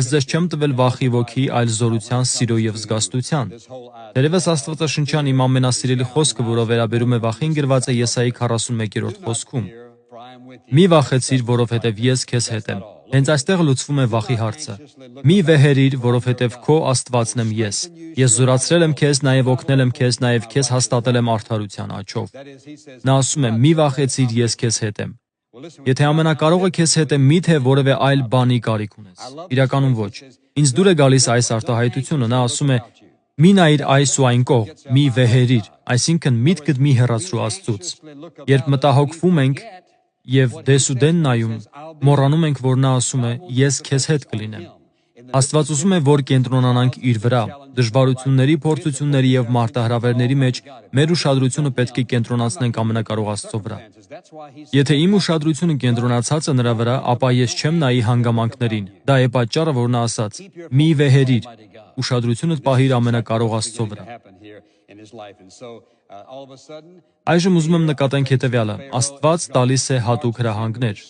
Ես ձեզ չեմ տվել վախի ոգի, այլ զորության, սիրո և զգաստության։ Թերևս Աստվածաշնչյան իմ ամենասիրելի խոսքը, որը վերաբերում է վախին, գրված է Եսայի 41-րդ խոսքում. «Մի վախեցիր, որովհետև ես քեզ հետ եմ»։ Հենց այստեղ լուծվում է վախի հարցը։ Մի վեհերիր, որովհետև քո Աստվածն եմ ես։ Ես զորացրել եմ քեզ, նաև օգնել եմ քեզ, նաև քեզ հաստատել եմ արդարության աջով։ Նա ասում է՝ մի վախեցիր, ես քեզ հետ եմ։ Եթե ամենակարողը քեզ հետ է, միթե որևէ այլ բանի կարիք ունես։ Իրականում ոչ։ Ինձ դուր է գալիս այս արտահայտությունը, նա ասում է. մի նայիր այս ու այն կողմ, մի վեհերիր, այսինքն միտքդ մի հեռացրու Աստծուց։ Երբ մտահոգվում ենք և դեսուդեն նայում, մոռանում ենք, որ նա ասում է, ես քեզ հետ կլինեմ։ Աստված ուզում է, որ կենտրոնանանք իր վրա։ Դժվարությունների, փորձությունների և մարտահրավերների մեջ մեր ուշադրությունը պետք է կենտրոնացնենք ամենակարող Աստծո վրա։ Եթե իմ ուշադրությունը կենտրոնացած է նրա վրա, ապա ես չեմ նայի հանգամանքներին։ Դա է պատճառը, որ նա ասաց. մի վեհերիր, ուշադրությունդ պահիր ամենակարող Աստծո վրա։ Այժմ ուզում եմ նկատենք հետևյալը. Աստված տալիս է հատուկ հրահանգներ։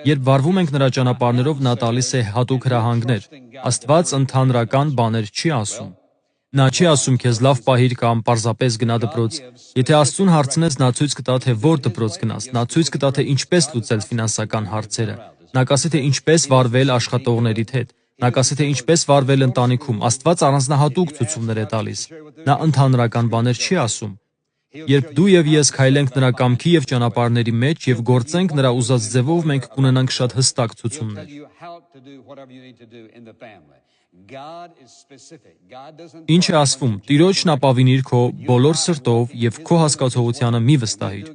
Երբ վարվում ենք նրա ճանապարհներով, նա տալիս է հատուկ հրահանգներ։ Աստված ընդհանրական բաներ չի ասում։ Նա չի ասում քեզ լավ պահիր կամ պարզապես գնա դպրոց։ Եթե Աստծուն հարցնես, նա ցույց կտա, թե որ դպրոց գնաս։ Նա ցույց կտա, թե ինչպես լուծել ֆինանսական հարցերը։ Նա կասի, թե ինչպես վարվել աշխատողներիդ հետ։ Նա կասի, թե ինչպես վարվել ընտանիքում։ Աստված առանձնահատուկ ցուցումներ է տալիս։ Նա ընդհանրական բաներ չի ասում։ Երբ դու և ես քայլենք նրա կամքի և ճանապարհների մեջ և գործենք նրա ուզած ձևով, մենք կունենանք շատ հստակ ցուցումներ։ Ինչ է ասվում. Տիրոջն ապավինիր քո բոլոր սրտով և քո հասկացողությանը մի վստահիր։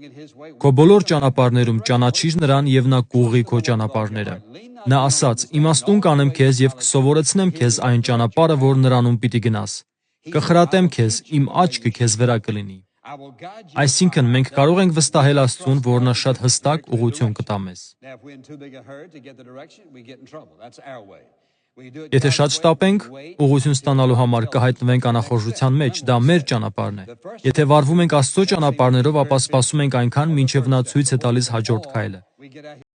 Քո բոլոր ճանապարհներում ճանաչիր նրան և նա կուղղի քո ճանապարհները։ Նա ասաց. իմաստուն կանեմ քեզ և կսովորեցնեմ քեզ այն ճանապարհը, որ նրանում պիտի գնաս։ Կխրատեմ քեզ, իմ աչքը քեզ վրա կլինի։ Այսինքն, մենք կարող ենք վստահել Աստծուն, որ նա շատ հստակ ուղղություն կտա մեզ։ Եթե շատ շտապենք, ուղղություն ստանալու համար կհայտնվենք անախորժության մեջ, դա մեր ճանապարհն է։ Եթե վարվում ենք Աստծո ճանապարհներով, ապա սպասում ենք այնքան, մինչև նա ցույց է տալիս հաջորդ քայլը։